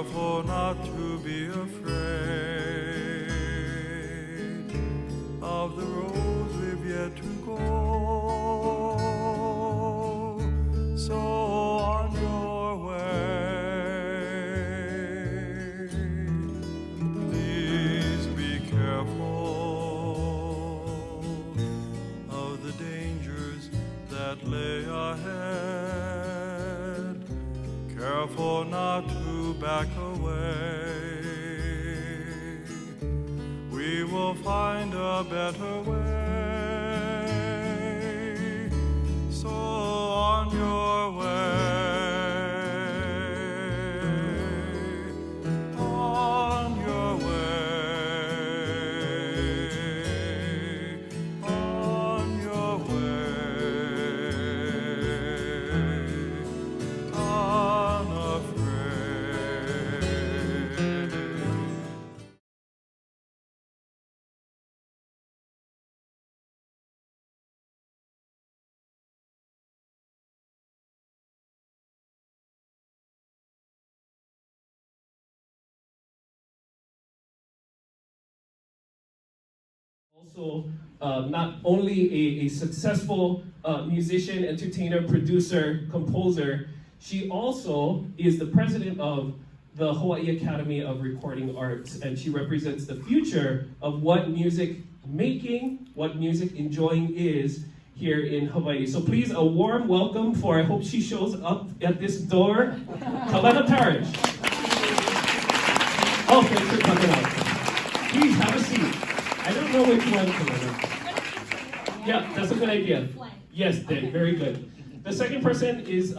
careful not to be afraid of the roads we've yet to go. So on your way, please be careful of the dangers that lay ahead. Careful not to back away. We will find a better way. So on your way, on your way, on your way, unafraid. Also, not only a successful musician, entertainer, producer, composer, she also is the president of the Hawai'i Academy of Recording Arts, and she represents the future of what music making, what music enjoying is here in Hawaii. So please, a warm welcome for, I hope she shows up at this door, Kalena Parish. Oh, thanks for coming out. Please, have a seat. I don't know which one, Kalena. Yeah, that's a good idea. Yes, then, very good. The second person is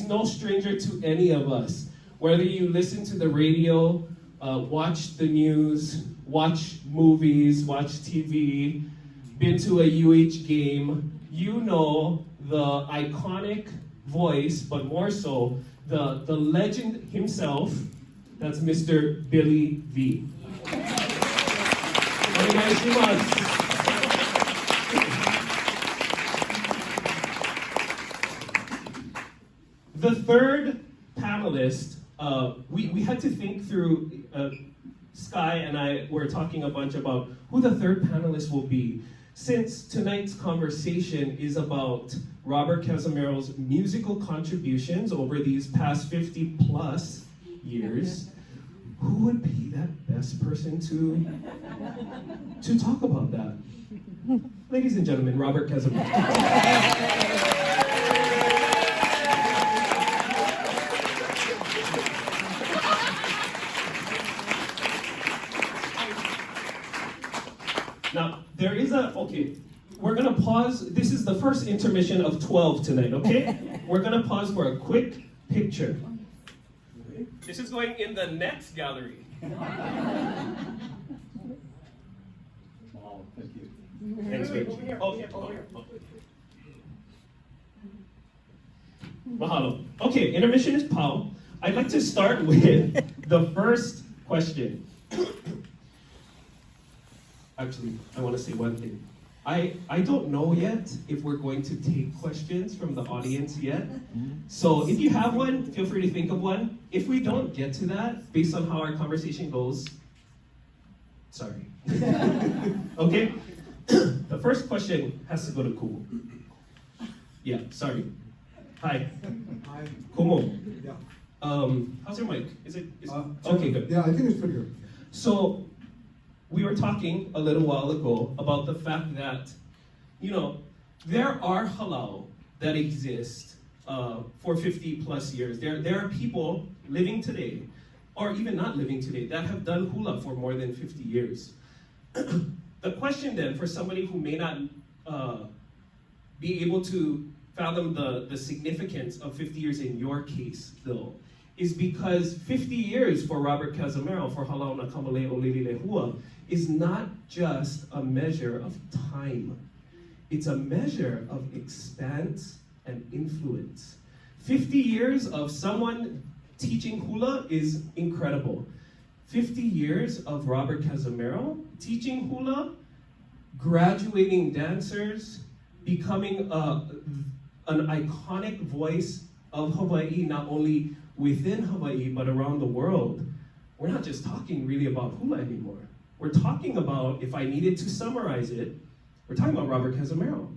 no stranger to any of us. Whether you listen to the radio, watch the news, watch movies, watch TV, been to a UH game, you know the iconic voice, but more so, the legend himself, that's Mr. Billy V. The third panelist, we had to think through, Sky and I were talking a bunch about who the third panelist will be. Since tonight's conversation is about Robert Cazimero's musical contributions over these past 50 plus years, who would be that best person to talk about that? Ladies and gentlemen, Robert Cazimero. Now, there is okay, we're gonna pause. This is the first intermission of 12 tonight, okay? We're gonna pause for a quick picture. This is going in the next gallery. Wow, thank you. Thanks, Rich. Okay. Mahalo. Okay, intermission is pau. I'd like to start with the first question. Actually, I want to say one thing. I don't know yet if we're going to take questions from the audience yet. So if you have one, feel free to think of one. If we don't get to that, based on how our conversation goes, sorry. Okay? The first question has to go to Kumu. Yeah, sorry. Hi. Hi. Kumu. Yeah. How's your mic? Is it okay, good. Yeah, I think it's pretty good. So, we were talking a little while ago about the fact that, there are halau that exist for 50 plus years. There are people living today, or even not living today, that have done hula for more than 50 years. The question then, for somebody who may not be able to fathom the significance of 50 years in your case, though, is because 50 years for Robert Cazimero, for Halau na Kamale o Lelilehua, is not just a measure of time. It's a measure of expanse and influence. 50 years of someone teaching hula is incredible. 50 years of Robert Cazimero teaching hula, graduating dancers, becoming an iconic voice of Hawaii, not only within Hawaii, but around the world, we're not just talking really about hula anymore. We're talking about, if I needed to summarize it, we're talking about Robert Cazimero.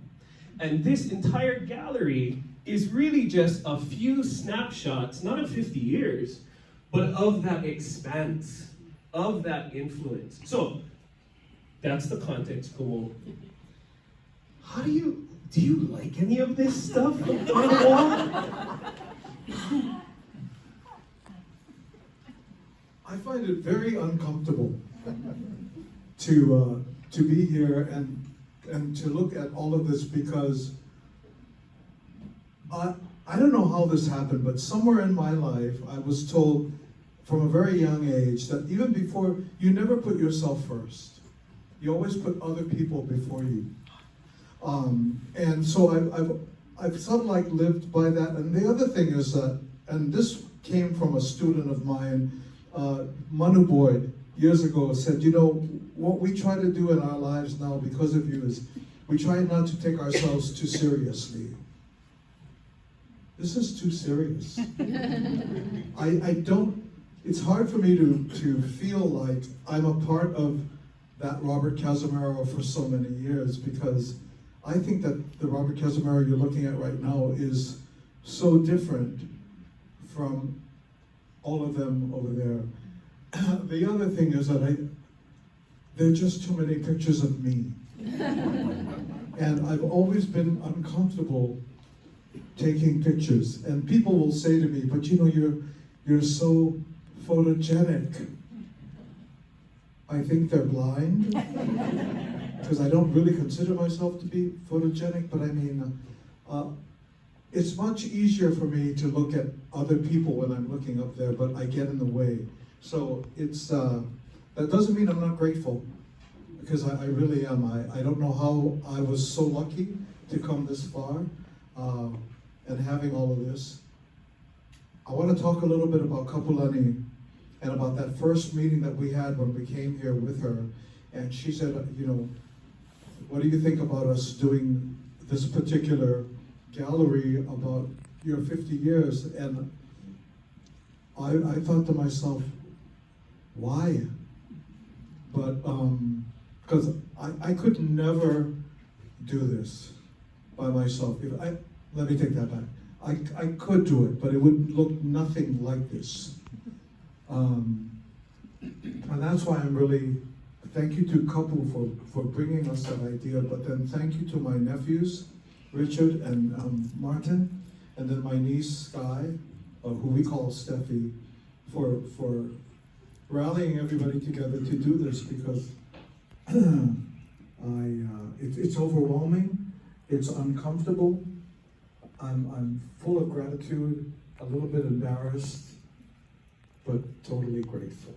And this entire gallery is really just a few snapshots, not of 50 years, but of that expanse, of that influence. So, that's the context, kumu. How do you like any of this stuff on the wall? I find it very uncomfortable to be here and to look at all of this, because I don't know how this happened, but somewhere in my life I was told from a very young age that even before, you never put yourself first. You always put other people before you. And so I've sort of like lived by that. And the other thing is that, and this came from a student of mine, Manu Boyd, years ago, said, you know, what we try to do in our lives now because of you is we try not to take ourselves too seriously. This is too serious. It's hard for me to feel like I'm a part of that Robert Cazimero for so many years, because I think that the Robert Cazimero you're looking at right now is so different from all of them over there. The other thing is that there are just too many pictures of me. And I've always been uncomfortable taking pictures. And people will say to me, but you know, you're so photogenic. I think they're blind, because I don't really consider myself to be photogenic, but I mean, it's much easier for me to look at other people when I'm looking up there, but I get in the way. So it's, that doesn't mean I'm not grateful, because I really am. I don't know how I was so lucky to come this far, and having all of this. I want to talk a little bit about Ke Kilo Lani, and about that first meeting that we had when we came here with her. And she said, you know, what do you think about us doing this particular gallery about your 50 years? And I thought to myself, why? But, because I could never do this by myself. Let me take that back. I could do it, but it would look nothing like this. And that's why I'm really, thank you to Kapu for bringing us that idea, but then thank you to my nephews, Richard and Martin, and then my niece, Sky, who we call Steffi, for rallying everybody together to do this, because it's overwhelming, it's uncomfortable, I'm full of gratitude, a little bit embarrassed, but totally grateful.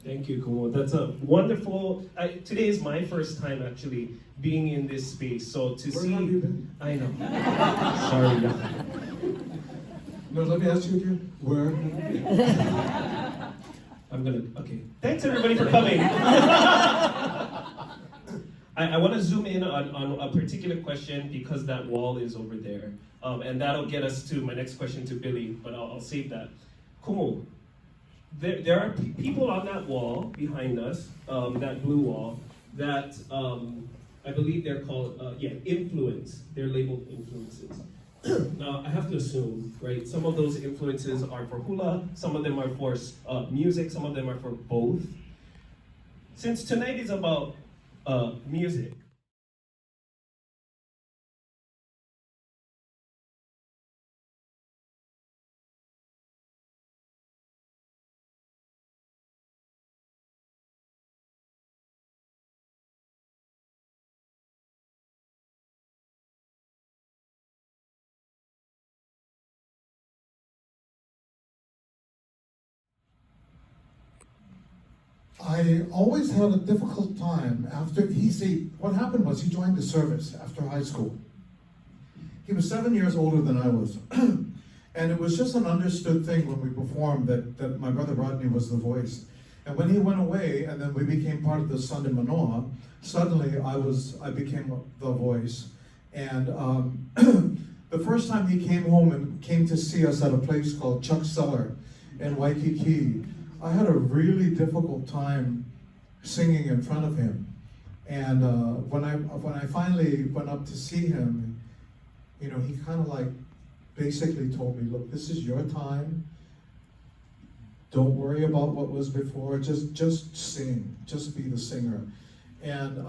Thank you, kumu. That's a wonderful. Today is my first time actually being in this space, so to Where see. have you been? I know. Sorry. No, let me ask you again. Where? Okay. Thanks everybody for coming. I want to zoom in on a particular question, because that wall is over there, and that'll get us to my next question to Billy. But I'll save that. Kumu. There are people on that wall behind us, that blue wall, that I believe they're called, influence. They're labeled influences. Now, I have to assume, right, some of those influences are for hula, some of them are for music, some of them are for both. Since tonight is about music, I always had a difficult time after what happened was he joined the service after high school. He was 7 years older than I was. And it was just an understood thing when we performed that my brother Rodney was the voice. And when he went away and then we became part of the Sunday Manoa, suddenly I became the voice. And The first time he came home and came to see us at a place called Chuck Cellar in Waikiki, I had a really difficult time singing in front of him. And when I finally went up to see him, you know, he kind of like basically told me, look, this is your time. Don't worry about what was before. Just sing. Just be the singer. And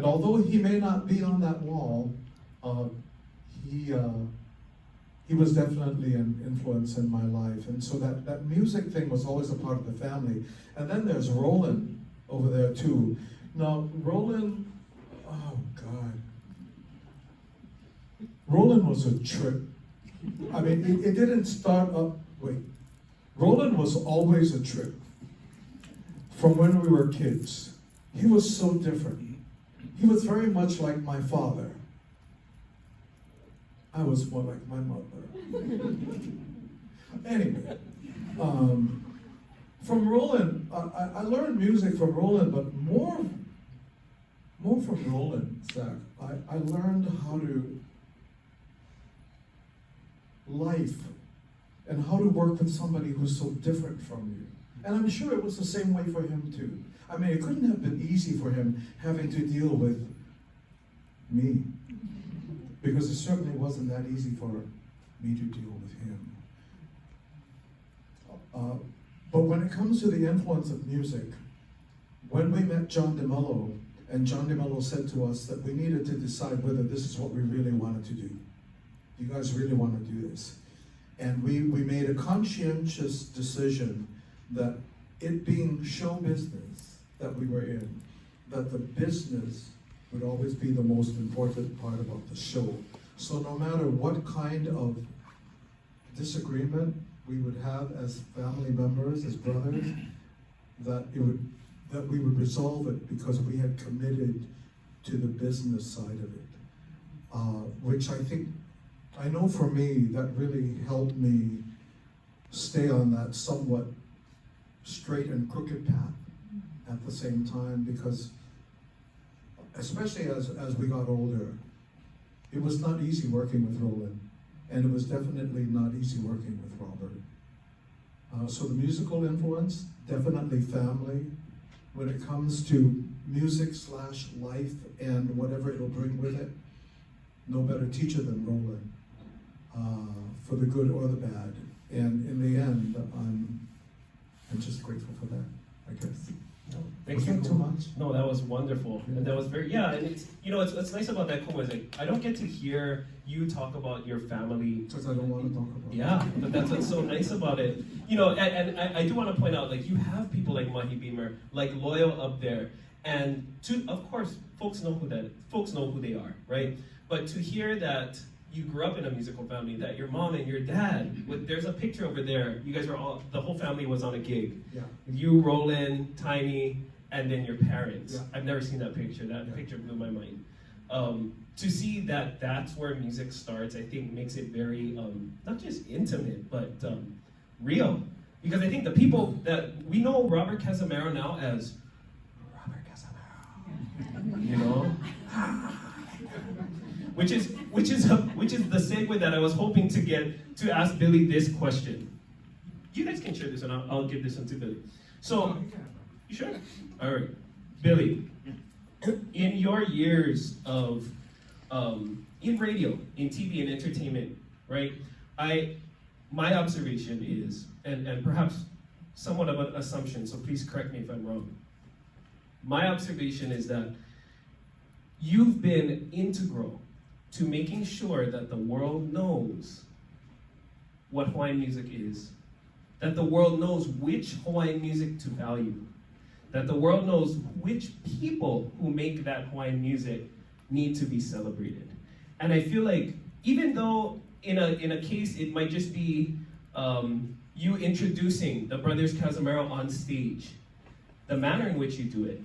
although he may not be on that wall, he was definitely an influence in my life. And so that music thing was always a part of the family. And then there's Roland over there too. Now, Roland, oh God. Roland was a trip. I mean, it didn't start up, wait. Roland was always a trip from when we were kids. He was so different. He was very much like my father. I was more like my mother. Anyway, from Roland, I learned music from Roland, but more from Roland, Zach. I learned how to life and how to work with somebody who's so different from you. And I'm sure it was the same way for him too. I mean, it couldn't have been easy for him having to deal with me, because it certainly wasn't that easy for me to deal with him. But when it comes to the influence of music, when we met John DeMello, and John DeMello said to us that we needed to decide whether this is what we really wanted to do. You guys really want to do this? And we made a conscientious decision that it being show business that we were in, that the business would always be the most important part about the show. So no matter what kind of disagreement we would have as family members, as brothers, that we would resolve it because we had committed to the business side of it, which I know for me, that really helped me stay on that somewhat straight and crooked path at the same time, because especially as we got older, it was not easy working with Roland, and it was definitely not easy working with Robert. So the musical influence, definitely family. When it comes to music/life and whatever it'll bring with it, no better teacher than Roland, for the good or the bad. And in the end, I'm just grateful for that, I guess. Thank Was you. that too much? No, that was wonderful, and that was very and it's what's nice about that kumu is like I don't get to hear you talk about your family. Because I don't want to talk about it. Yeah, but that's what's so nice about it. You know, and I do want to point out, like, you have people like Mahi Beamer, like Loyal up there, and of course, folks know who they are, right? But to hear that you grew up in a musical family, that your mom and your dad, there's a picture over there, you guys were the whole family was on a gig. Yeah. You, Roland, Tiny, and then your parents. Yeah. I've never seen that picture. That picture blew my mind. To see that that's where music starts, I think makes it very, not just intimate, but real. Because I think the people that, we know Robert Cazimero now as Robert Cazimero, you know? Which is the segue that I was hoping to get to ask Billy this question. You guys can share this, and I'll give this one to Billy. So, you sure? All right, Billy. In your years of in radio, in TV, and entertainment, right? My observation is, and perhaps somewhat of an assumption, so please correct me if I'm wrong. My observation is that you've been integral to making sure that the world knows what Hawaiian music is, that the world knows which Hawaiian music to value, that the world knows which people who make that Hawaiian music need to be celebrated. And I feel like, even though in a case it might just be you introducing the Brothers Cazimero on stage, the manner in which you do it,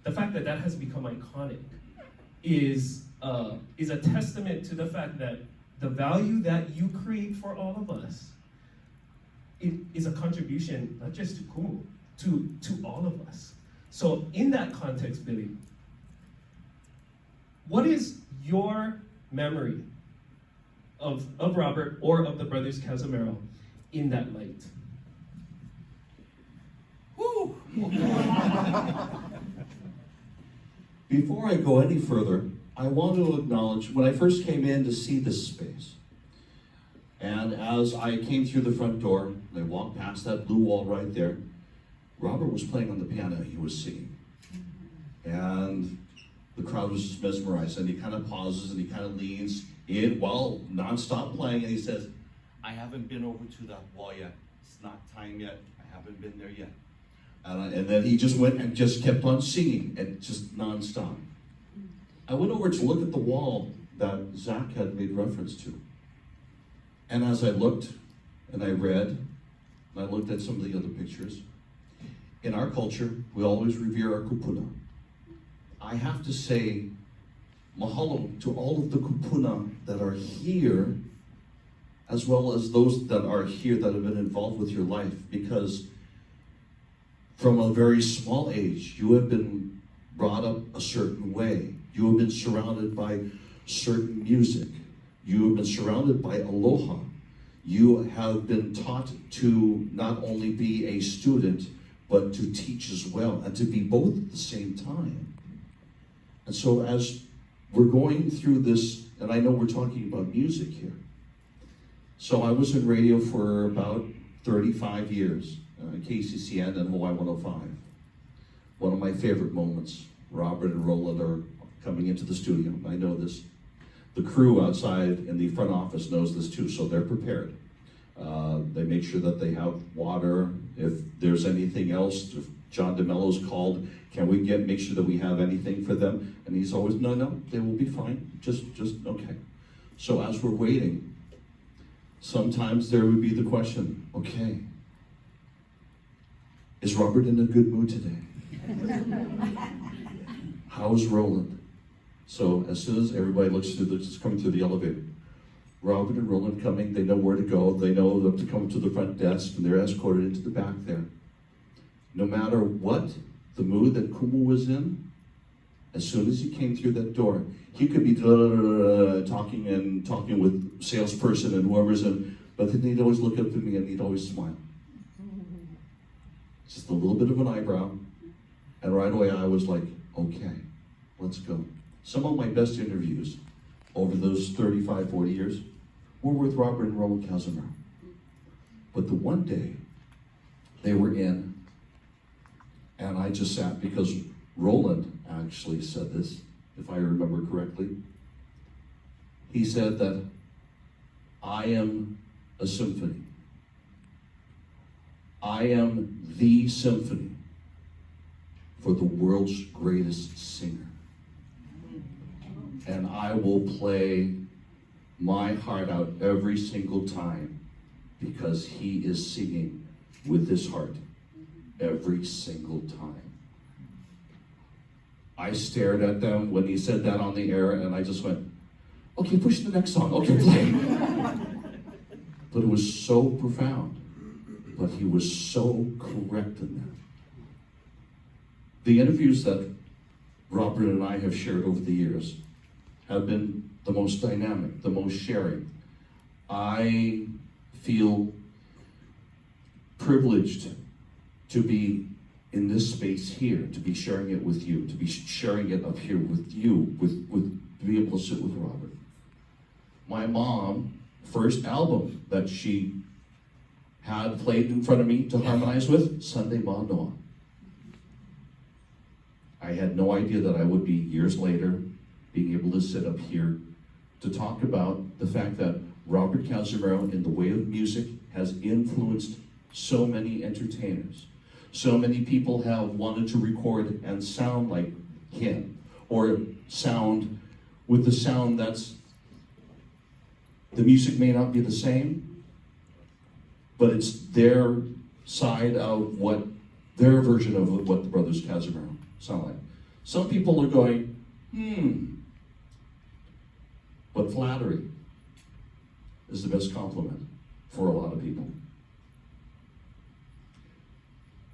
the fact that that has become iconic is a testament to the fact that the value that you create for all of us is a contribution, not just to kumu, to all of us. So in that context, Billy, what is your memory of Robert or of the Brothers Cazimero in that light? Woo! Before I go any further, I want to acknowledge when I first came in to see this space, and as I came through the front door, and I walked past that blue wall right there, Robert was playing on the piano, he was singing. And the crowd was just mesmerized, and he kind of pauses and he kind of leans in while nonstop playing, and he says, "I haven't been over to that wall yet. It's not time yet. I haven't been there yet." And then he just went and just kept on singing, and just nonstop. I went over to look at the wall that Zach had made reference to. And as I looked, and I read, and I looked at some of the other pictures, in our culture, we always revere our kupuna. I have to say, mahalo to all of the kupuna that are here, as well as those that are here that have been involved with your life, because from a very small age, you have been brought up a certain way. You have been surrounded by certain music. You have been surrounded by aloha. You have been taught to not only be a student, but to teach as well, and to be both at the same time. And so as we're going through this, and I know we're talking about music here. So I was in radio for about 35 years, KCCN and Hawaii 105. One of my favorite moments, Robert and Roland are coming into the studio. I know this. The crew outside in the front office knows this too, so they're prepared. They make sure that they have water. If there's anything else, if John DeMello's called, can we make sure that we have anything for them? And he's always, no, they will be fine. Just okay. So as we're waiting, sometimes there would be the question, okay, is Robert in a good mood today? How is Roland? So as soon as everybody looks through, just coming through the elevator, Robert and Roland coming, they know where to go, they know to come to the front desk, and they're escorted into the back there. No matter what the mood that Kumu was in, as soon as he came through that door, he could be talking with salesperson and whoever's in, but then he'd always look up at me and he'd always smile. Just a little bit of an eyebrow, and right away I was like, okay, let's go. Some of my best interviews over those 35, 40 years were with Robert and Robert Cazimero. But the one day they were in, and I just sat, because Roland actually said this, if I remember correctly. He said that I am a symphony. I am the symphony for the world's greatest singer. And I will play my heart out every single time, because he is singing with his heart every single time. I stared at them when he said that on the air, and I just went, okay, push the next song, okay, play. But it was so profound, but he was so correct in that. The interviews that Robert and I have shared over the years have been the most dynamic, the most sharing. I feel privileged to be in this space here, to be sharing it with you, to be sharing it up here with you, to be able to sit with Robert. My mom, first album that she had played in front of me to harmonize with, Sunday Ma Noa. I had no idea that I would be, years later, being able to sit up here to talk about the fact that Robert Cazimero, in the way of music, has influenced so many entertainers. So many people have wanted to record and sound like him, or sound with the sound that's, the music may not be the same, but it's their side of what, their version of what the Brothers Cazimero sound like. Some people are going, but flattery is the best compliment for a lot of people.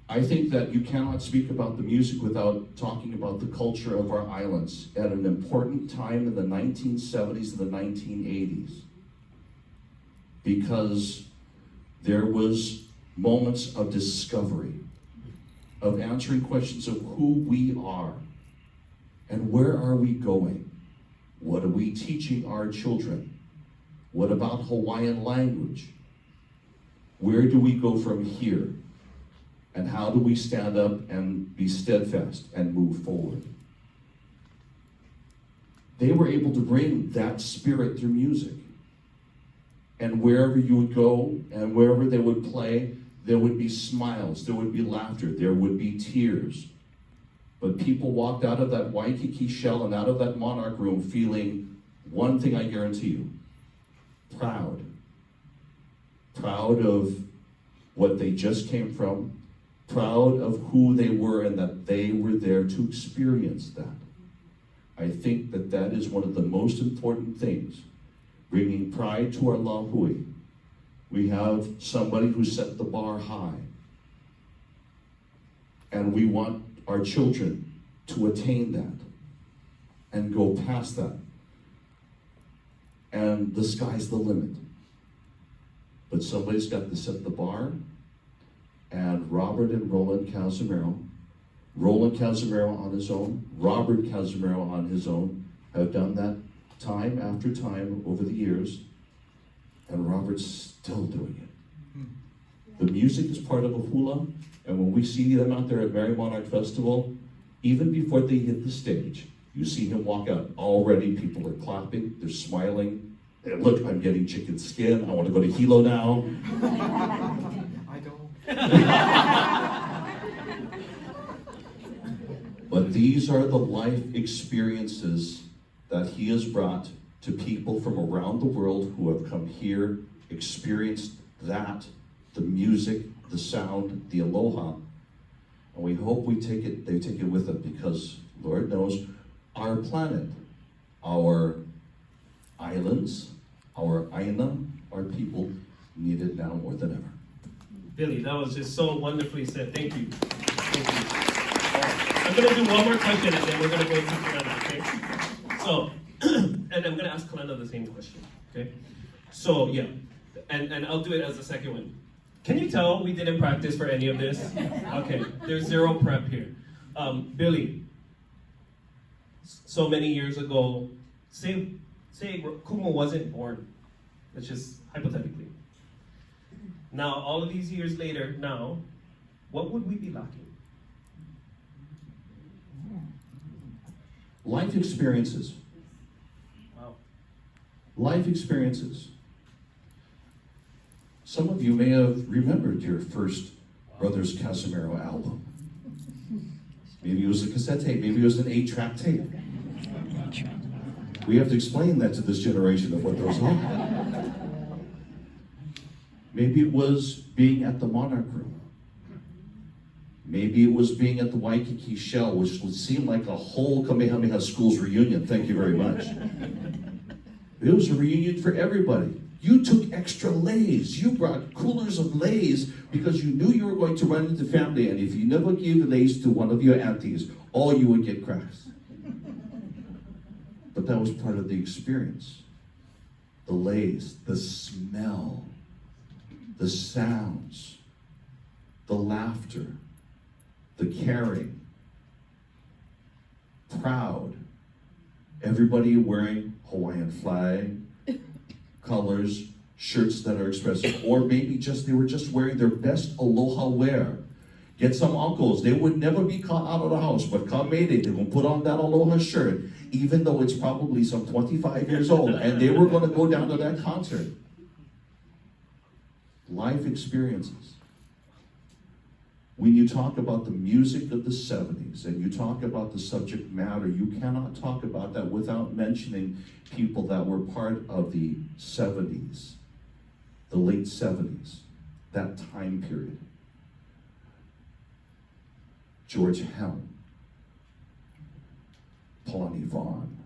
I think that you cannot speak about the music without talking about the culture of our islands at an important time in the 1970s and the 1980s. Because there was moments of discovery, of answering questions of who we are and where are we going. What are we teaching our children? What about Hawaiian language? Where do we go from here? And how do we stand up and be steadfast and move forward? They were able to bring that spirit through music. And wherever you would go and wherever they would play, there would be smiles, there would be laughter, there would be tears. But people walked out of that Waikiki shell and out of that monarch room feeling one thing, I guarantee you: proud. Proud of what they just came from, proud of who they were and that they were there to experience that. I think that that is one of the most important things, bringing pride to our lahui. We have somebody who set the bar high, and we want our children to attain that and go past that. And the sky's the limit. But somebody's got to set the bar, and Robert and Roland Cazimero, Roland Cazimero on his own, Robert Cazimero on his own, have done that time after time over the years, and Robert's still doing it. The music is part of a hula, and when we see them out there at Merry Monarch Festival, even before they hit the stage, you see him walk out. Already people are clapping, they're smiling. Hey, look, I'm getting chicken skin. I want to go to Hilo now. I don't. But these are the life experiences that he has brought to people from around the world who have come here, experienced that, the music, the sound, the aloha. And we hope they take it with them, because Lord knows our planet, our islands, our aina, our people need it now more than ever. Billy, that was just so wonderfully said. Thank you. Thank you. I'm going to do one more question and then we're going to go to Kalena, okay? So, and I'm going to ask Kalena the same question, okay? So, yeah, and I'll do it as the second one. Can you tell we didn't practice for any of this? Okay, there's zero prep here. Billy, so many years ago, say kumu wasn't born. Let's just hypothetically. Now, all of these years later, now, what would we be lacking? Life experiences. Wow. Life experiences. Some of you may have remembered your first Brothers Cazimero album. Maybe it was a cassette tape, maybe it was an 8-track tape. We have to explain that to this generation of what those are. Maybe it was being at the Monarch Room. Maybe it was being at the Waikiki Shell, which would seem like a whole Kamehameha Schools reunion. Thank you very much. It was a reunion for everybody. You took extra leis. You brought coolers of leis because you knew you were going to run into family, and if you never gave leis to one of your aunties, all you would get cracks. But that was part of the experience. The leis, the smell, the sounds, the laughter, the caring, proud, everybody wearing Hawaiian flag, colors, shirts that are expressive, or maybe they were just wearing their best aloha wear. Get some uncles, they would never be caught out of the house, but come Mayday, they're going to put on that aloha shirt, even though it's probably some 25 years old, and they were going to go down to that concert. Life experiences. When you talk about the music of the 70s and you talk about the subject matter, you cannot talk about that without mentioning people that were part of the 70s, the late 70s, that time period. George Helm, Paulani Vaughn,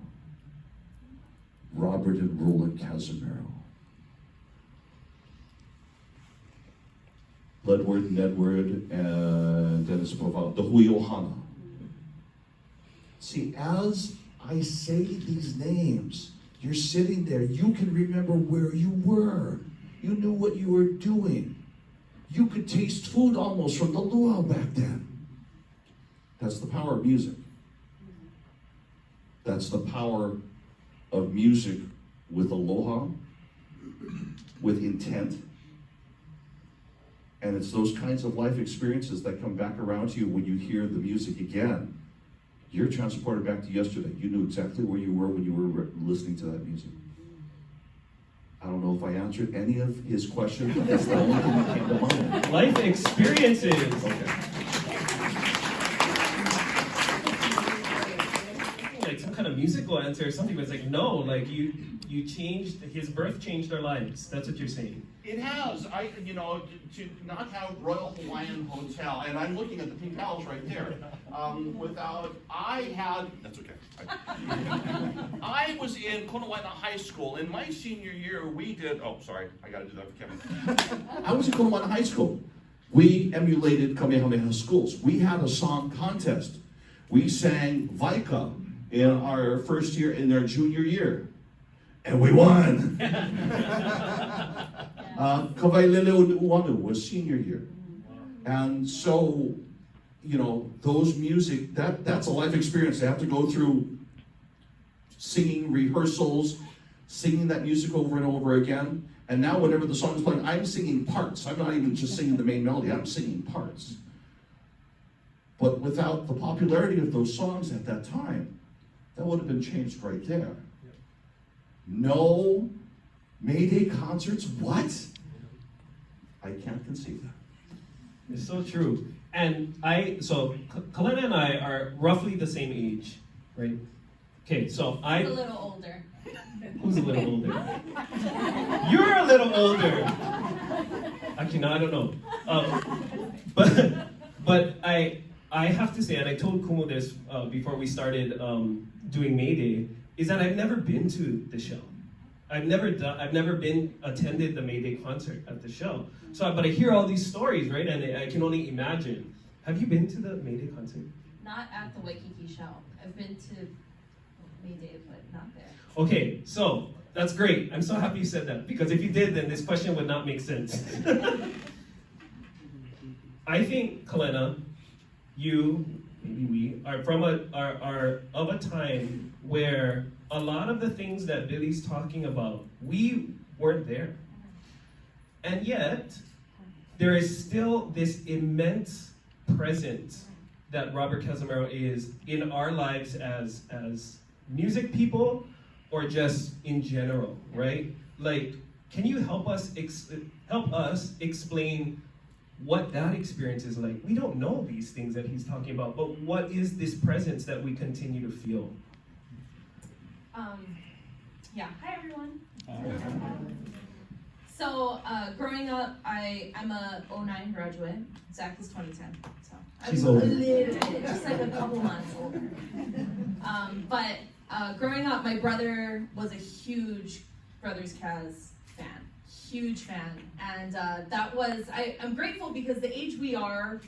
Robert and Roland Cazimero, Ledward and Edward and Dennis Proval, the Hui Ohana. See, as I say these names, you're sitting there, you can remember where you were. You knew what you were doing. You could taste food almost from the luau back then. That's the power of music. That's the power of music with aloha, with intent. And it's those kinds of life experiences that come back around to you when you hear the music again. You're transported back to yesterday. You knew exactly where you were when you were listening to that music. I don't know if I answered any of his questions, but that's the only thing that came to mind. Life experiences. Okay. Like some kind of musical answer or something, but it's like, no, like you changed, his birth changed our lives. That's what you're saying. It has. To not have Royal Hawaiian Hotel, and I'm looking at the pink house right there. That's okay. I was in Konawaina High School. In my senior year, we did. Oh, sorry, I got to do that for Kevin. I was in Konawaina High School. We emulated Kamehameha schools. We had a song contest. We sang Vaika in our first year, in our junior year. And we won. Kawailele Uanu was senior year. And so, those music, that's a life experience. They have to go through singing rehearsals, singing that music over and over again. And now whenever the song is playing, I'm singing parts. I'm not even just singing the main melody, I'm singing parts. But without the popularity of those songs at that time, that would have been changed right there. No May Day concerts? What? I can't conceive that. It's so true. And Kalena and I are roughly the same age, right? Okay, so He's a little older. Who's a little older? You're a little older. Actually, no, I don't know. But I have to say, and I told Kumu this before we started doing May Day, is that I've never been to the show. I've never attended the May Day concert at the show. But I hear all these stories, right? And I can only imagine. Have you been to the May Day concert? Not at the Waikiki show. I've been to May Day, but not there. Okay, so that's great. I'm so happy you said that, because if you did, then this question would not make sense. I think, Kalena, you, maybe we, are from are of a time where a lot of the things that Billy's talking about, we weren't there. And yet, there is still this immense presence that Robert Cazimero is in our lives as music people, or just in general, right? Like, can you help us explain what that experience is like? We don't know these things that he's talking about, but what is this presence that we continue to feel? Yeah, hi everyone. So, growing up, I'm a 09 graduate. Zach is 2010, so She's I'm older. a little bit, just like a couple months older. But growing up, my brother was a huge Brothers Caz fan, huge fan, and that was, I'm grateful because the age we are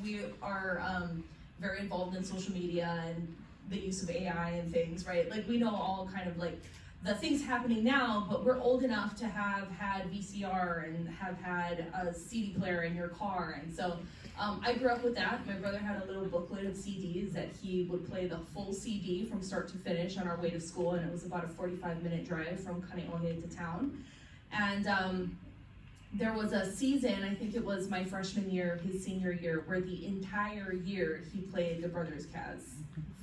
very involved in social media and the use of AI and things, right? Like, we know all kind of like the things happening now, but we're old enough to have had VCR and have had a CD player in your car. And so I grew up with that. My brother had a little booklet of CDs that he would play the full CD from start to finish on our way to school, and it was about a 45-minute drive from Kāneʻohe to town. And there was a season, I think it was my freshman year, his senior year, where the entire year he played the Brothers Caz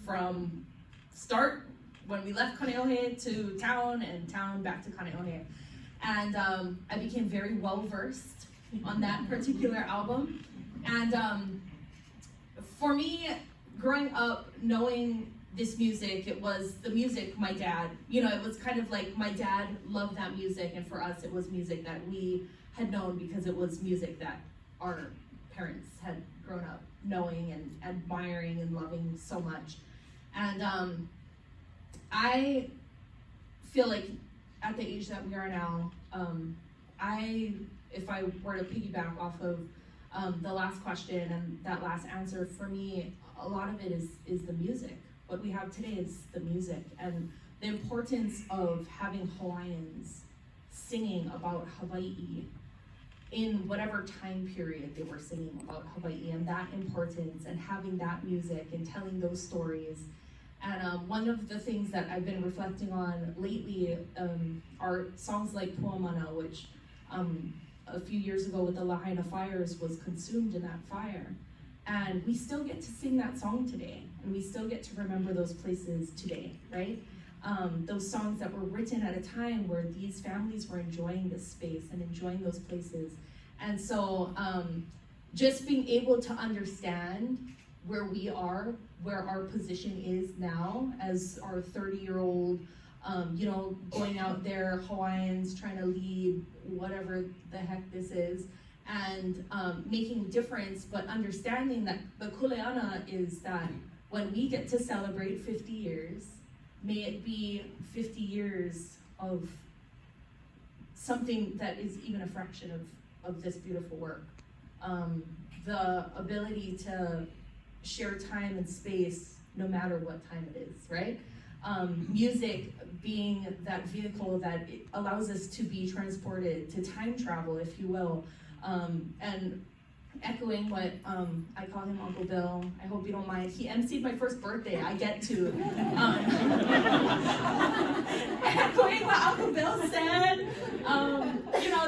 from start when we left Kāneʻohe to town, and town back to Kāneʻohe. And I became very well versed on that particular album. And for me, growing up, knowing this music, it was the music my dad, it was kind of like my dad loved that music, and for us it was music that we had known because it was music that our parents had grown up knowing and admiring and loving so much. And I feel like at the age that we are now, if I were to piggyback off of the last question and that last answer, for me, a lot of it is the music. What we have today is the music, and the importance of having Hawaiians singing about Hawaii in whatever time period they were singing about Hawaii, and that importance, and having that music and telling those stories. And one of the things that I've been reflecting on lately are songs like Puamana, which a few years ago with the Lahaina fires was consumed in that fire. And we still get to sing that song today, and we still get to remember those places today, right? Those songs that were written at a time where these families were enjoying this space and enjoying those places. And so just being able to understand where we are, where our position is now as our 30-year-old, going out there, Hawaiians trying to lead whatever the heck this is, and making a difference, but understanding that the kuleana is that when we get to celebrate 50 years, may it be 50 years of something that is even a fraction of this beautiful work. The ability to share time and space no matter what time it is, right? Music being that vehicle that it allows us to be transported, to time travel, if you will. And echoing what, I call him Uncle Bill, I hope you don't mind. He emceed my first birthday, I get to. Echoing what Uncle Bill said,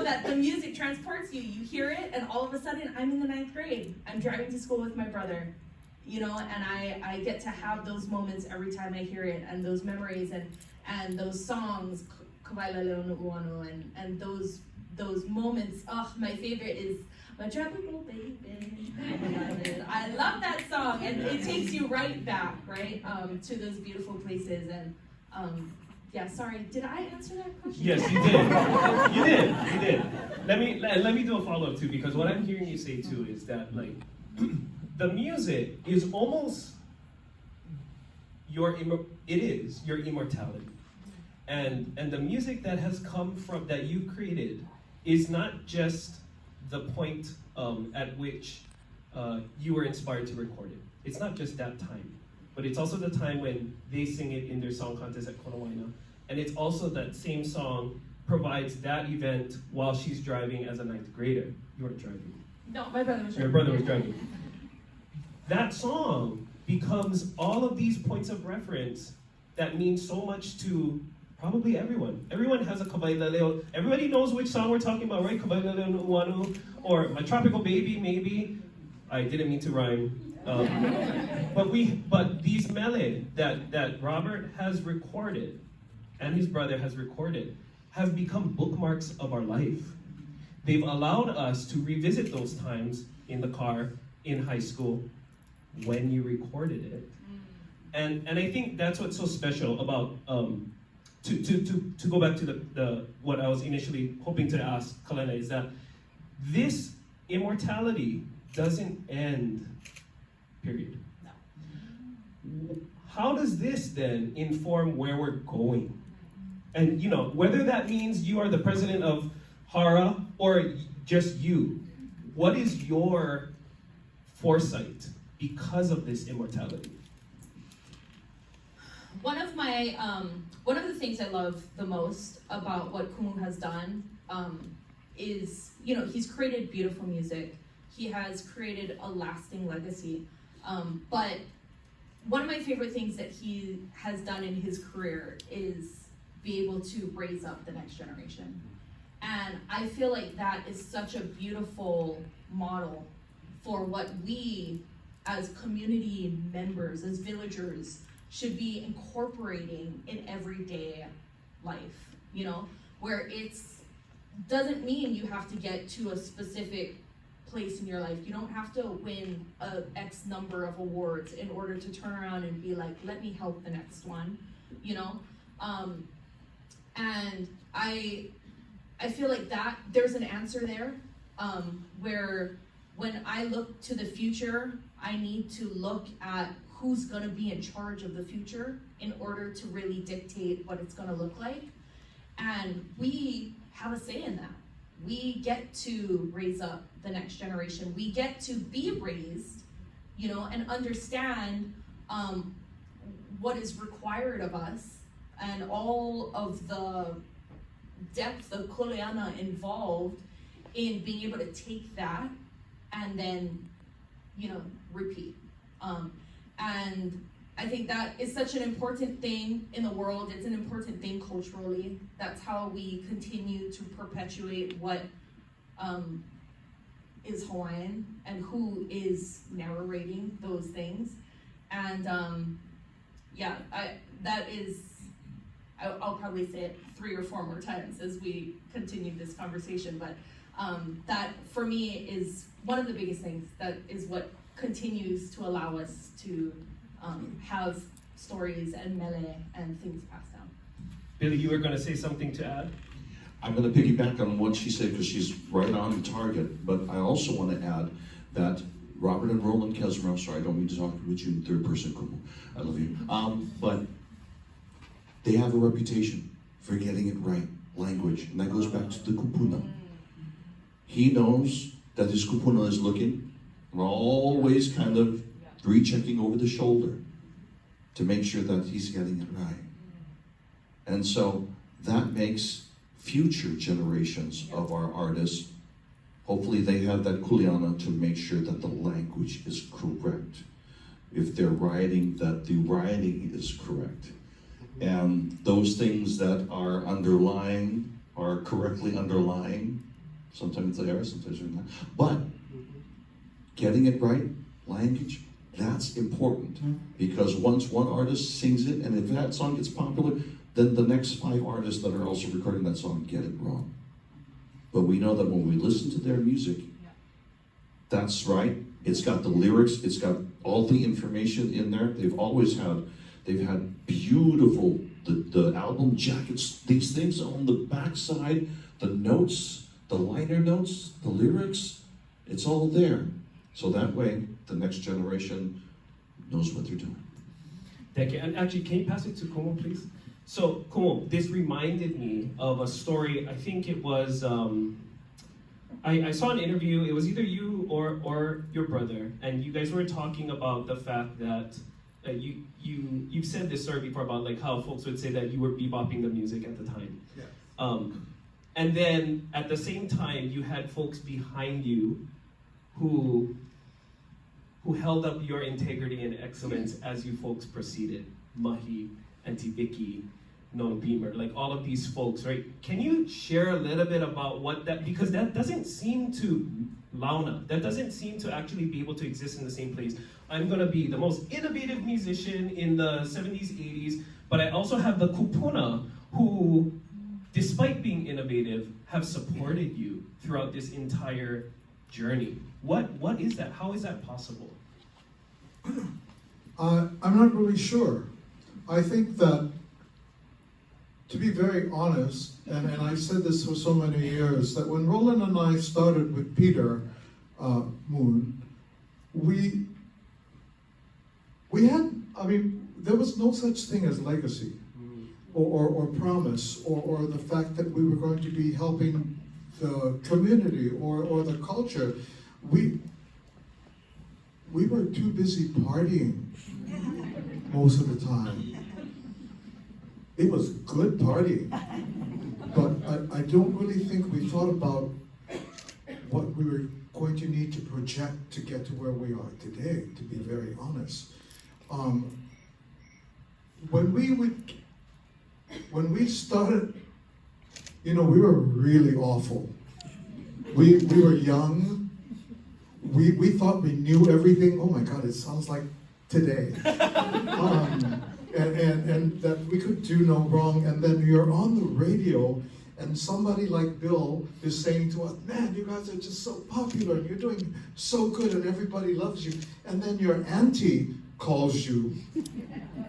that the music transports you. You hear it, and all of a sudden, I'm in the 9th grade. I'm driving to school with my brother, and I get to have those moments every time I hear it, and those memories, and those songs, and those moments. Oh, my favorite is My Tropical Baby. I love that song, and it takes you right back, right, to those beautiful places. And yeah, sorry, did I answer that question? Yes, you did. You did. Let me do a follow-up too, because what I'm hearing you say too is that like the music is almost your immortality, and the music that has come from that you created is not just the point at which you were inspired to record it. It's not just that time, but it's also the time when they sing it in their song contest at Konawaina, and it's also that same song provides that event while she's driving as a 9th grader. You weren't driving. No, my brother was driving. Your brother was driving. That song becomes all of these points of reference that mean so much to probably everyone. Everyone has a kawaileleo. Everybody knows which song we're talking about, right? Kawaileleo no Uanu, or My Tropical Baby, maybe. I didn't mean to rhyme. But these mele that Robert has recorded and his brother has recorded have become bookmarks of our life. They've allowed us to revisit those times in the car, in high school, when you recorded it. And I think that's what's so special about, to go back to the what I was initially hoping to ask Kalena, is that this immortality doesn't end, period. No. How does this then inform where we're going? And whether that means you are the president of HARA or just you, what is your foresight because of this immortality? One of the things I love the most about what Kumu has done is, he's created beautiful music. He has created a lasting legacy. But one of my favorite things that he has done in his career is be able to raise up the next generation. And I feel like that is such a beautiful model for what we as community members, as villagers, should be incorporating in everyday life, where doesn't mean you have to get to a specific place in your life. You don't have to win a X number of awards in order to turn around and be like, let me help the next one, and I feel like that there's an answer there, where when I look to the future, I need to look at who's gonna be in charge of the future in order to really dictate what it's gonna look like. And we have a say in that. We get to raise up the next generation. We get to be raised, you know, and understand what is required of us and all of the depth of kuleana involved in being able to take that and then, you know, repeat. And I think that is such an important thing in the world. It's an important thing culturally. That's how we continue to perpetuate what is Hawaiian and who is narrating those things. And yeah, I'll probably say it 3 or 4 more times as we continue this conversation, but that for me is one of the biggest things. That is what continues to allow us to have stories and mele and things passed down. Billy, you were going to say something to add? I'm going to piggyback on what she said because she's right on target, but I also want to add that Robert and Roland Cazimero, sorry, I don't mean to talk with you in third person, kumu. I love you. But they have a reputation for getting it right, language, and that goes back to the kupuna. He knows that his kupuna is looking, and always kind of rechecking over the shoulder to make sure that he's getting it right. And so that makes future generations of our artists, hopefully they have that kuleana to make sure that the language is correct. If they're writing, that the writing is correct. And those things that are underlying are correctly underlying. Sometimes they are, sometimes they're not. But getting it right, language, that's important. Because once one artist sings it, and if that song gets popular, then the next 5 artists that are also recording that song get it wrong. But we know that when we listen to their music, that's right. It's got the lyrics, it's got all the information in there. They've had beautiful, the album jackets, these things on the backside, the notes, the liner notes, the lyrics, it's all there. So that way, the next generation knows what they're doing. Thank you. And actually, can you pass it to Kumu, please? So, Kumu, this reminded me of a story. I think it was, I saw an interview. It was either you or your brother, and you guys were talking about the fact that you've said this story before about like how folks would say that you were bebopping the music at the time. Yeah. And then at the same time, you had folks behind you who held up your integrity and excellence as you folks proceeded. Mahi, Auntie Vicky, Non Beamer, like all of these folks, right? Can you share a little bit about what that, because that doesn't seem to launa, that doesn't seem to actually be able to exist in the same place. I'm gonna be the most innovative musician in the 70s, 80s, but I also have the kupuna who, despite being innovative, have supported you throughout this entire journey. What is that? How is that possible? I'm not really sure. I think that, to be very honest, and I've said this for so many years, that when Roland and I started with Peter Moon, we had, I mean, there was no such thing as legacy or promise or the fact that we were going to be helping the community or the culture. We were too busy partying most of the time. It was good partying, but I don't really think we thought about what we were going to need to project to get to where we are today, to be very honest. When we started, you know, we were really awful. We were young. We thought we knew everything. Oh my God, it sounds like today. And that we could do no wrong. And then you're on the radio and somebody like Bill is saying to us, man, you guys are just so popular and you're doing so good and everybody loves you. And then your auntie calls you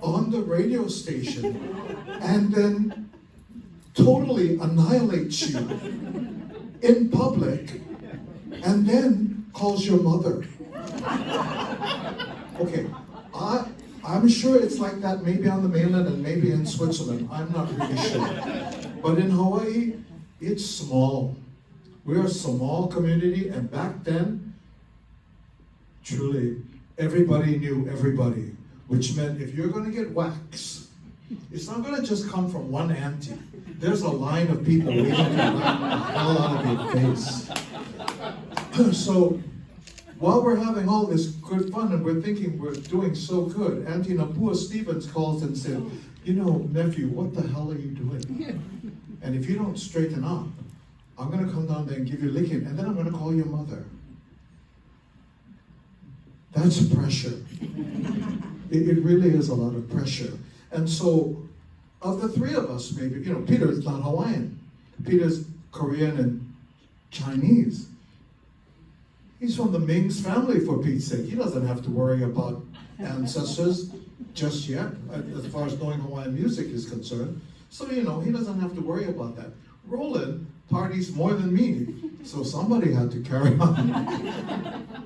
on the radio station and then totally annihilates you in public and then calls your mother. Okay, I'm sure it's like that maybe on the mainland and maybe in Switzerland. I'm not really sure. But in Hawaii, it's small. We're a small community, and back then, truly, everybody knew everybody, which meant if you're going to get wax, it's not going to just come from one auntie. There's a line of people waiting to whack the hell out of your face. So, while we're having all this good fun and we're thinking we're doing so good, Auntie Napua Stevens calls and said, you know, nephew, what the hell are you doing? And if you don't straighten up, I'm going to come down there and give you a licking, and then I'm going to call your mother. That's pressure. It really is a lot of pressure. And so, of the three of us, maybe, you know, Peter's not Hawaiian. Peter's Korean and Chinese. He's from the Ming's family, for Pete's sake. He doesn't have to worry about ancestors just yet, as far as knowing Hawaiian music is concerned. So, you know, he doesn't have to worry about that. Roland parties more than me, so somebody had to carry on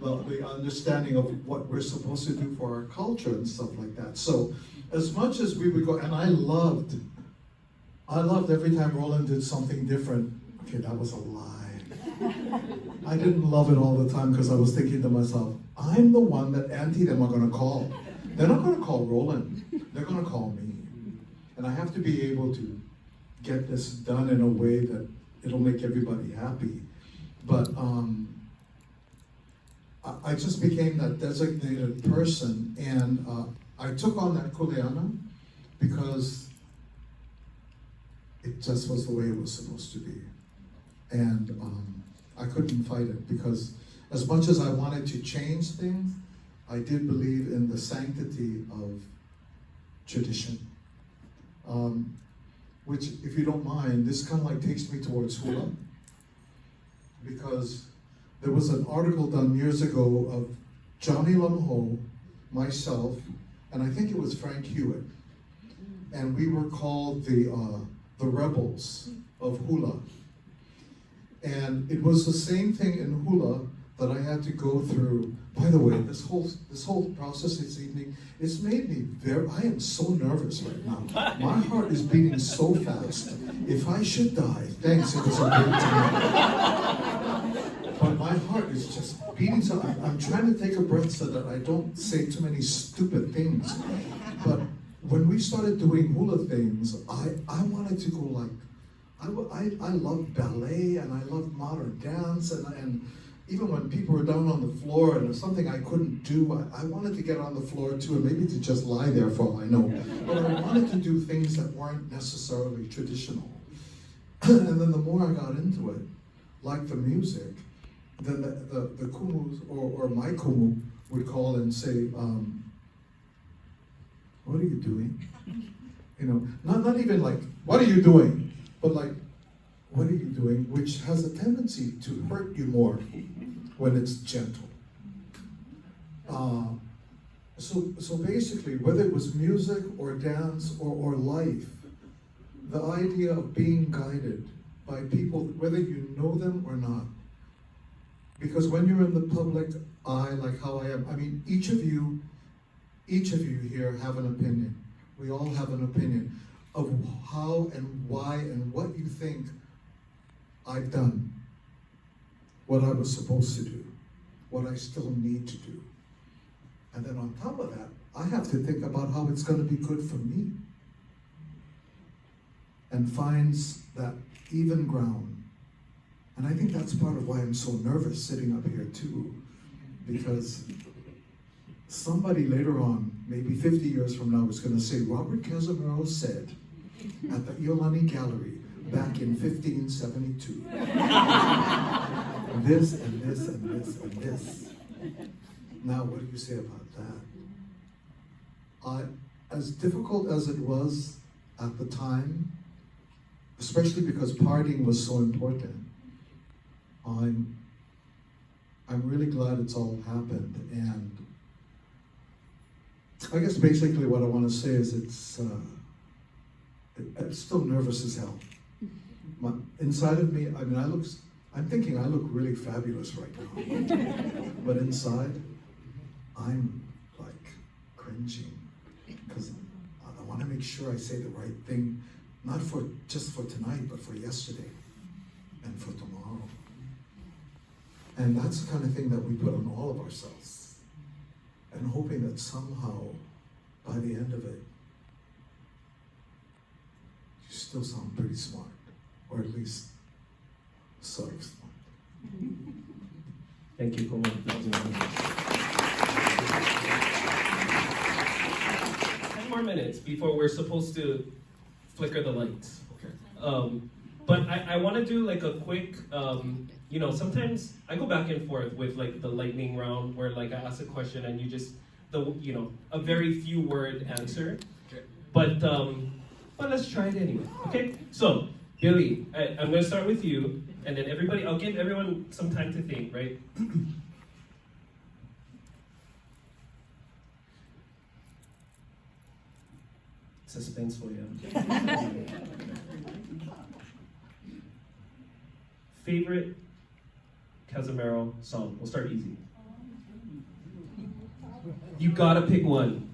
the understanding of what we're supposed to do for our culture and stuff like that. So, as much as we would go, and I loved every time Roland did something different. Okay, that was a lie. I didn't love it all the time because I was thinking to myself, I'm the one that Auntie them are going to call. They're not going to call Roland. They're going to call me. And I have to be able to get this done in a way that it'll make everybody happy. But I just became that designated person, and I took on that kuleana because it just was the way it was supposed to be. And I couldn't fight it, because as much as I wanted to change things, I did believe in the sanctity of tradition. Which, if you don't mind, this kind of like takes me towards hula, because there was an article done years ago of Zachary Lum A, myself, and I think it was Frank Hewitt, and we were called the rebels of hula. And it was the same thing in hula that I had to go through. By the way, this whole process this evening, it's made me I am so nervous right now. My heart is beating so fast. If I should die, thanks, it was a great time. But my heart is just beating so, I'm trying to take a breath so that I don't say too many stupid things. But when we started doing hula things, I wanted to go like, I love ballet and I love modern dance, and even when people were down on the floor and there's something I couldn't do, I wanted to get on the floor too, and maybe to just lie there for all I know. But I wanted to do things that weren't necessarily traditional. And then the more I got into it, like the music, then the kumus or my kumu would call and say, what are you doing? You know, not even like, what are you doing? But like, what are you doing? Which has a tendency to hurt you more when it's gentle. So basically, whether it was music or dance or life, the idea of being guided by people, whether you know them or not. Because when you're in the public eye, like how I am, I mean, each of you here have an opinion. We all have an opinion of how and why and what you think I've done, what I was supposed to do, what I still need to do. And then on top of that, I have to think about how it's going to be good for me. And finds that even ground. And I think that's part of why I'm so nervous sitting up here too, because somebody later on, maybe 50 years from now, is going to say, Robert Cazimero said at the ʻIolani Gallery back in 1572. This and this and this and this. Now, what do you say about that? As difficult as it was at the time, especially because partying was so important, I'm really glad it's all happened. And I guess basically what I want to say is I'm still nervous as hell. Inside of me, I mean, I'm thinking I look really fabulous right now. But inside, I'm like cringing, because I want to make sure I say the right thing, not just for tonight, but for yesterday and for tomorrow. And that's the kind of thing that we put on all of ourselves. And hoping that somehow, by the end of it, you still sound pretty smart. Or at least, sort of smart. Thank you, kumu. 10 more minutes before we're supposed to flicker the lights. Okay. But I want to do like a quick, sometimes I go back and forth with like the lightning round where like I ask a question and you just, a very few word answer. Okay. But let's try it anyway, okay? So, Billy, I'm going to start with you, and then I'll give everyone some time to think, right? Suspenseful, yeah. Favorite Cazimero song? We'll start easy. You gotta pick one.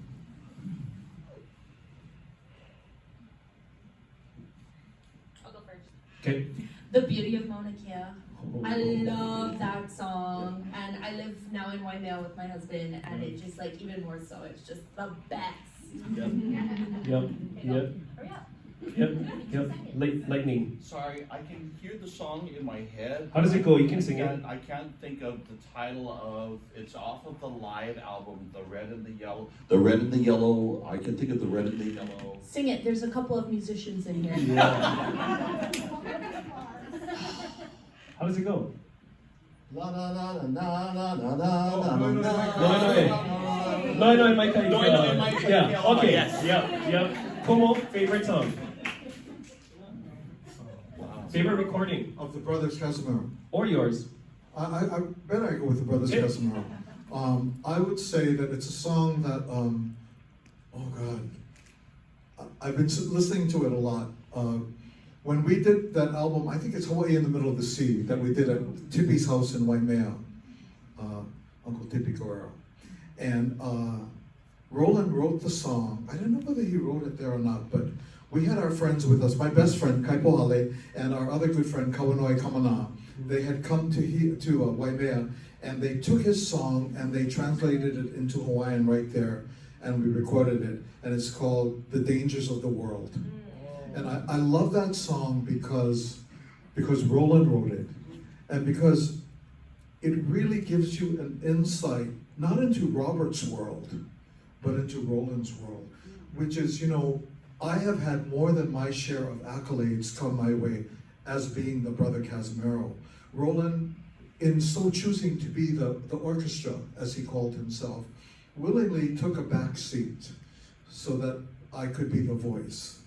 I'll go first. Okay. The Beauty of Mauna Kea. I love that song, and I live now in Waimea with my husband, and it just like even more so, it's just the best. Yep. Hurry up. Yep. Lightning. Sorry, I can hear the song in my head. How does it go? You can sing it. I can't think of the title of. It's off of the live album, The Red and the Yellow. The red and the yellow, I can think of the red and the yellow. Sing it. There's a couple of musicians in here. Yeah. How does it go? La la la la la la la la No, Mike. Yeah. Okay. Yes. Yep. Kumu, favorite song. Favorite recording Of the Brothers Cazimero. or yours? I bet I go with the Brothers Okay. Cazimero. I would say that it's a song that, oh God, I've been listening to it a lot. When we did that album, I think it's Hawai'i in the Middle of the Sea, that we did at Tippy's house in Waimea, Uncle Tippy Guerrero. And Roland wrote the song. I don't know whether he wrote it there or not, but we had our friends with us. My best friend, Kaipohale, and our other good friend, Kauanoe Kamana. They had come to Waimea, and they took his song and they translated it into Hawaiian right there, and we recorded it. And it's called The Dangers of the World. And I love that song because Roland wrote it, and because it really gives you an insight, not into Robert's world, but into Roland's world, which is, I have had more than my share of accolades come my way as being the brother Cazimero. Roland, in so choosing to be the orchestra, as he called himself, willingly took a back seat so that I could be the voice.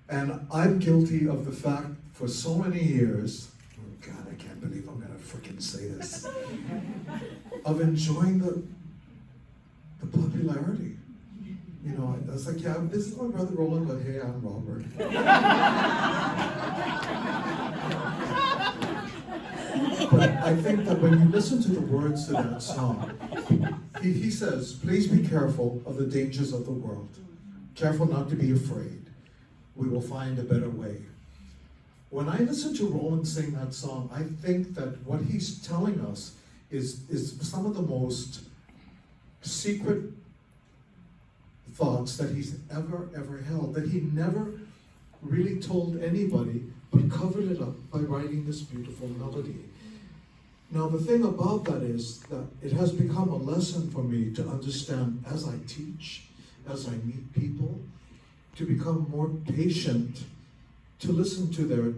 And I'm guilty of the fact for so many years, oh God, I can't believe I'm gonna freaking say this, of enjoying the popularity. I was like, yeah, this is my brother Roland, but hey, I'm Robert. But I think that when you listen to the words to that song, he says, please be careful of the dangers of the world. Careful not to be afraid. We will find a better way. When I listen to Roland sing that song, I think that what he's telling us is some of the most secret thoughts that he's ever held, that he never really told anybody, but covered it up by writing this beautiful melody. Now the thing about that is that it has become a lesson for me to understand as I teach, as I meet people, to become more patient, to listen to their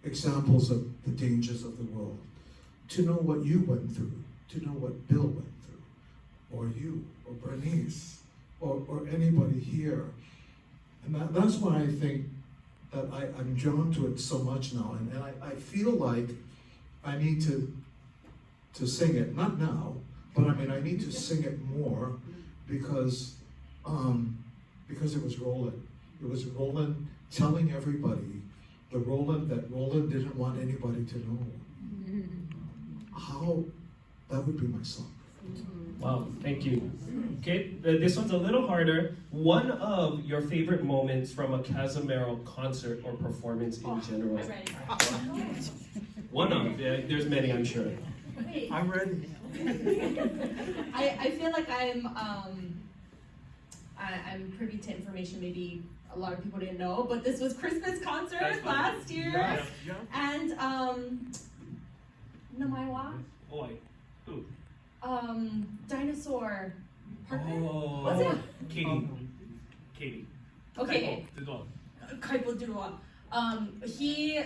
examples of the dangers of the world, to know what you went through, to know what Bill went through, or you, or Bernice, or anybody here. And that's why I think that I'm drawn to it so much now, and I feel like I need to sing it, not now, but I need to sing it more because it was Roland. It was Roland telling everybody, the Roland that Roland didn't want anybody to know. How, that would be my song. Wow, thank you. Okay, this one's a little harder. One of your favorite moments from a Cazimero concert or performance in general? I'm ready. One of, there's many, I'm sure. Wait, I'm ready. I feel like I'm privy to information maybe a lot of people didn't know, but this was Christmas concert last year. Yeah. And Namaiwa, Boy, who? dinosaur partner. Oh, Was it? Katie. Okay. Kaipo, Kaipo Durua. He,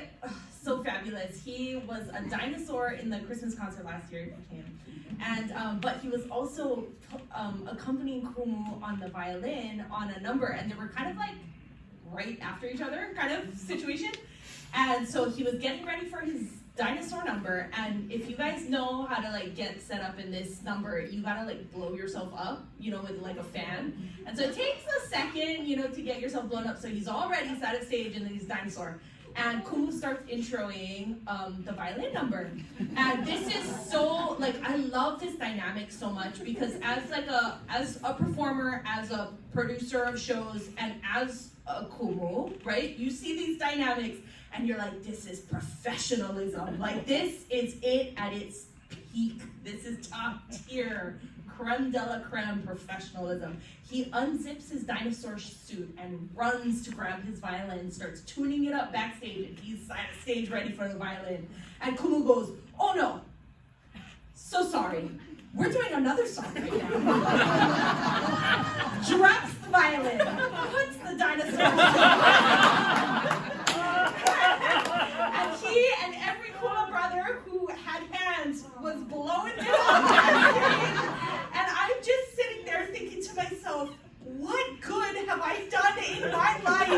so fabulous. He was a dinosaur in the Christmas concert last year, if you came. And, but he was also accompanying Kumu on the violin on a number, and they were kind of like right after each other kind of situation. And so he was getting ready for his dinosaur number, and if you guys know how to like get set up in this number, you gotta like blow yourself up, you know, with like a fan. And so it takes a second, you know, to get yourself blown up. So he's already set at stage and then he's dinosaur. And Kumu starts introing the violin number. And this is so, like, I love this dynamic so much because as a performer, as a producer of shows, and as a Kumu, right? You see these dynamics and you're like, this is professionalism. Like, this is it at its peak. This is top tier, creme de la creme professionalism. He unzips his dinosaur suit and runs to grab his violin, starts tuning it up backstage, and he's at stage ready for the violin. And Kumu goes, oh no, so sorry. We're doing another song right now. Drops the violin, puts the dinosaur and he and every hula brother who had hands was blowing it up. And I'm just sitting there thinking to myself, what good have I done in my life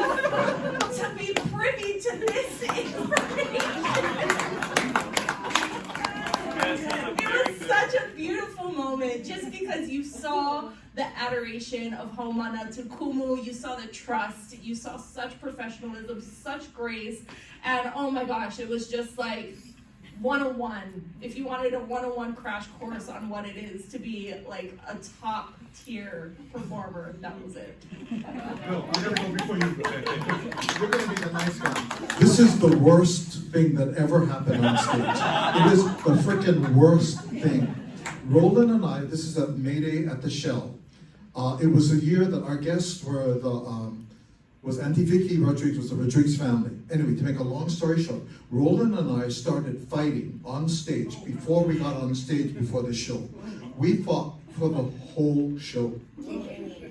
to be privy to this information? It was such a beautiful moment, just because you saw the adoration of Haumana to Kumu, you saw the trust, you saw such professionalism, such grace, and oh my gosh, it was just like 101. If you wanted a 101 crash course on what it is to be like a top tier performer, that was it. No, I'm gonna go before you go. You're gonna be the nice guy. This is the worst thing that ever happened on stage. It is the freaking worst thing. Roland and I, this is at Mele at the Shell. It was a year that our guests were was Auntie Vicky Rodriguez, was the Rodriguez family. Anyway, to make a long story short, Roland and I started fighting on stage before we got on stage before the show. We fought for the whole show.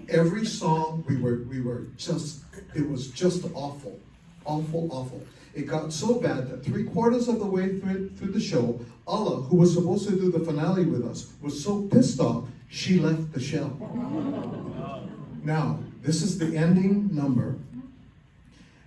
Every song we were just, it was just awful, awful, awful. It got so bad that 3/4 of the way through the show, Allah, who was supposed to do the finale with us, was so pissed off, she left the Shell. Now, this is the ending number.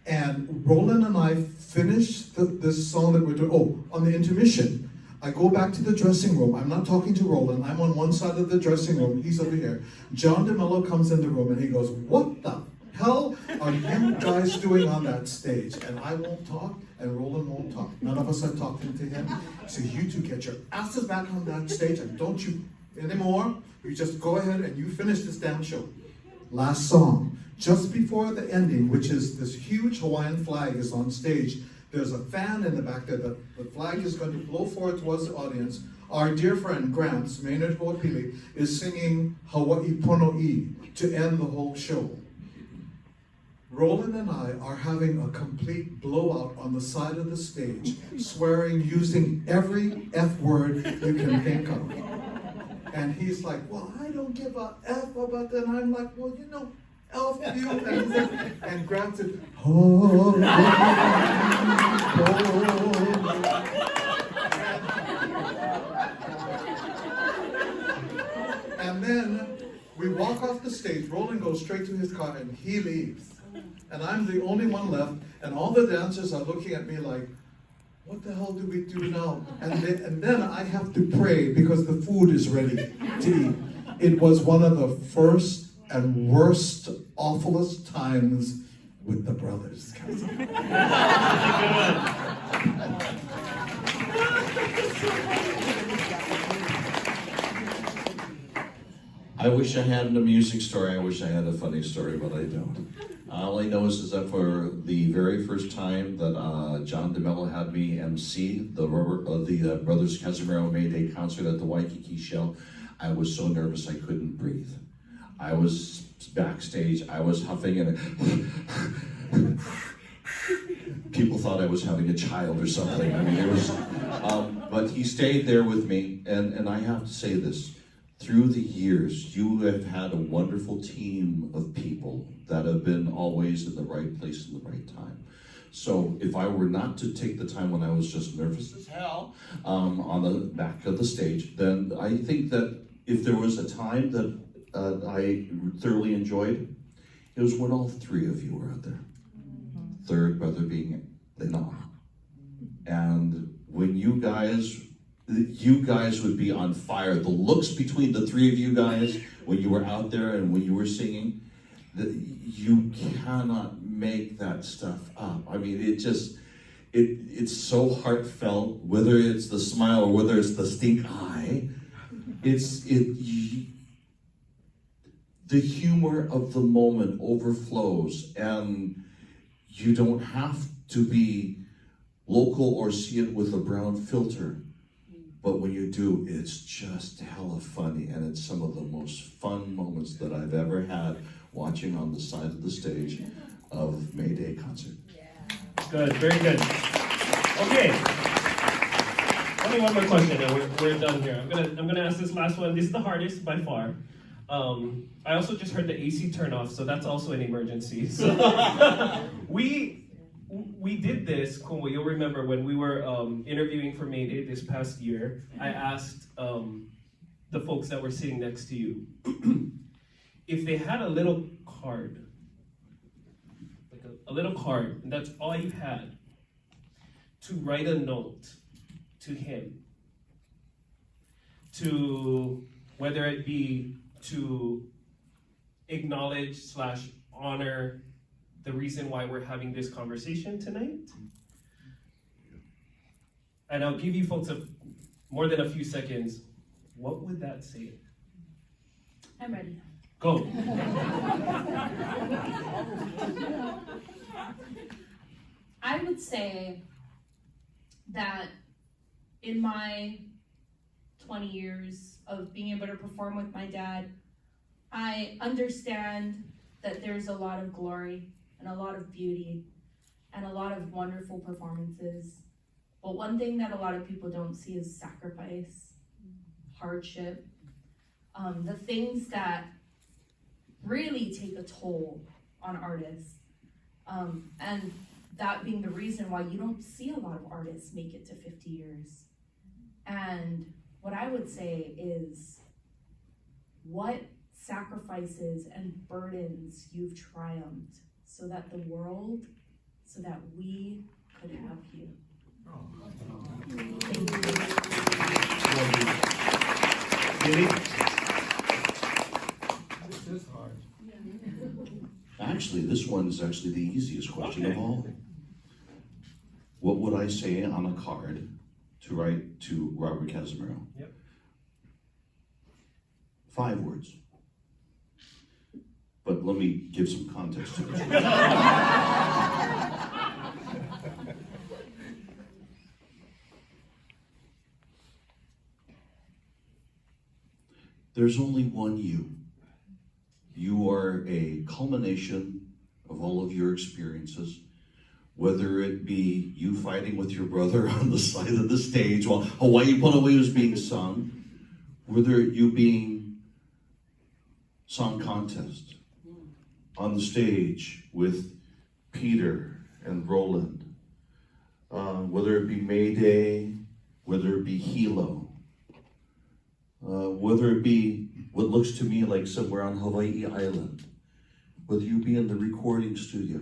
And Roland and I finished this song that we're doing. Oh, on the intermission, I go back to the dressing room. I'm not talking to Roland. I'm on one side of the dressing room. He's over here. John DeMello comes in the room and he goes, what the hell are you guys doing on that stage? And I won't talk and Roland won't talk. None of us are talking to him. So you two get your asses back on that stage and don't you anymore. You just go ahead and you finish this damn show. Last song. Just before the ending, which is this huge Hawaiian flag is on stage, there's a fan in the back there that the flag is going to blow forward towards the audience. Our dear friend Gramps, Maynard Ho'opili, is singing Hawaii Pono'i to end the whole show. Roland and I are having a complete blowout on the side of the stage, swearing, using every F word you can think of. And he's like, well, I don't give a F about that. And I'm like, well, you know, F you. And grabs it. Oh, and then we walk off the stage. Roland goes straight to his car and he leaves. And I'm the only one left. And all the dancers are looking at me like, what the hell do we do now? And then I have to pray because the food is ready to eat. It was one of the first and worst, awfulest times with the Brothers Cazimero. I wish I had an amusing story. I wish I had a funny story, but I don't. All I know is that for the very first time that John DeMello had me MC the Brothers Cazimero May Day concert at the Waikiki Shell, I was so nervous I couldn't breathe. I was backstage, I was huffing and people thought I was having a child or something. I mean, it was, but he stayed there with me, and I have to say this. Through the years, you have had a wonderful team of people that have been always in the right place in the right time. So if I were not to take the time when I was just nervous as hell on the back of the stage, then I think that if there was a time that I thoroughly enjoyed, it was when all three of you were out there. Third brother being Lenon. And when you guys would be on fire. The looks between the three of you guys when you were out there and when you were singing, you cannot make that stuff up. I mean, it's so heartfelt, whether it's the smile or whether it's the stink eye. The humor of the moment overflows, and you don't have to be local or see it with a brown filter. But when you do, it's just hella funny, and it's some of the most fun moments that I've ever had watching on the side of the stage of May Day concert. Good, very good. Okay. Only one more question, and we're done here. I'm gonna ask this last one. This is the hardest by far. I also just heard the AC turn off, so that's also an emergency. So we did this, Kumu, you'll remember when we were interviewing for May Day this past year, I asked the folks that were sitting next to you if they had a little card, like a little card, and that's all you had, to write a note to him, to whether it be to acknowledge / honor the reason why we're having this conversation tonight. And I'll give you folks more than a few seconds. What would that say? I'm ready. Go. I would say that in my 20 years of being able to perform with my dad, I understand that there's a lot of glory and a lot of beauty and a lot of wonderful performances. But one thing that a lot of people don't see is sacrifice, hardship, the things that really take a toll on artists. And that being the reason why you don't see a lot of artists make it to 50 years. And what I would say is, what sacrifices and burdens you've triumphed so that the world, so that we could have you. Thank you. Really? This is hard. Actually, this one is actually the easiest question of all. What would I say on a card to write to Robert Cazimero? Yep. 5 words. But let me give some context to this. There's only one you. You are a culmination of all of your experiences, whether it be you fighting with your brother on the side of the stage while Hawai'i Punawai was being sung, whether you being song contest on the stage with Peter and Roland, whether it be May Day, whether it be Hilo, whether it be what looks to me like somewhere on Hawaii Island, whether you be in the recording studio.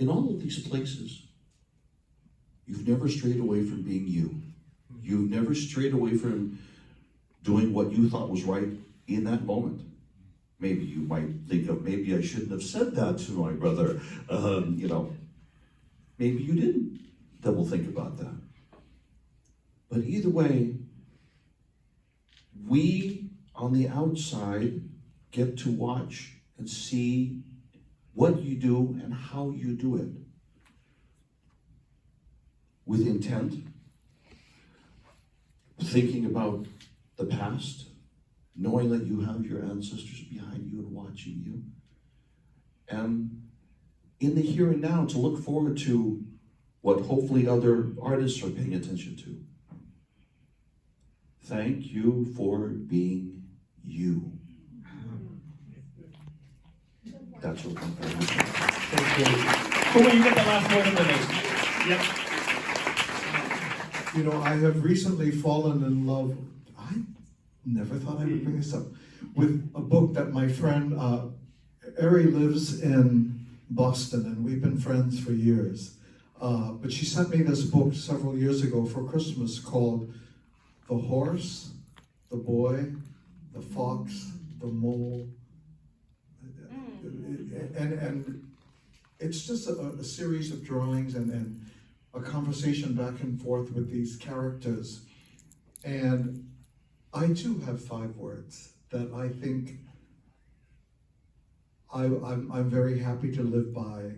In all of these places, you've never strayed away from being you. You've never strayed away from doing what you thought was right in that moment. Maybe you might think of, maybe I shouldn't have said that to my brother. Maybe you didn't double think about that. But either way, we on the outside get to watch and see what you do and how you do it. With intent, thinking about the past, knowing that you have your ancestors behind you and watching you. And in the here and now, to look forward to what hopefully other artists are paying attention to. Thank you for being you. That's what I'm going to say. Kumu, you get the last word of the night. Yep. You know, I have recently fallen in love, I never thought I would bring this up, with a book that my friend, Ari lives in Boston, and we've been friends for years. But she sent me this book several years ago for Christmas called The Horse, the Boy, the Fox, the Mole. And it's just a series of drawings and a conversation back and forth with these characters. And I too have 5 words that I think I'm very happy to live by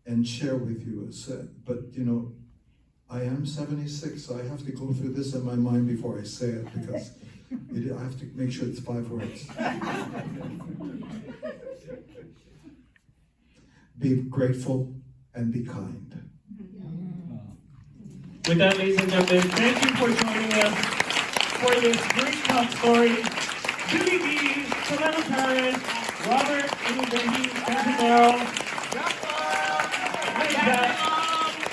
and share with you. But you know, I am 76, so I have to go through this in my mind before I say it, because I have to make sure it's 5 words. Be grateful and be kind. With that, ladies and gentlemen, thank you for joining us for this great talk story. Julie B, Kalena Parish, Robert Cazimero. With that,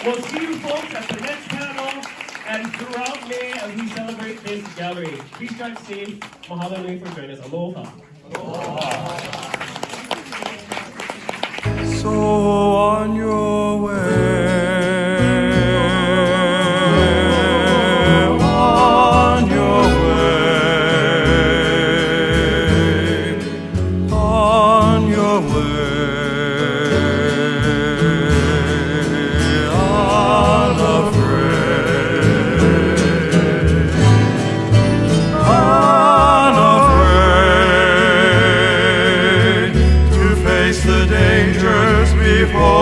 we'll see you folks at the next panel and throughout May as we celebrate this gallery. Please drive safe. Mahalo nui for joining us. Aloha. So on your way, on your way, on your way, unafraid to face the dangers before.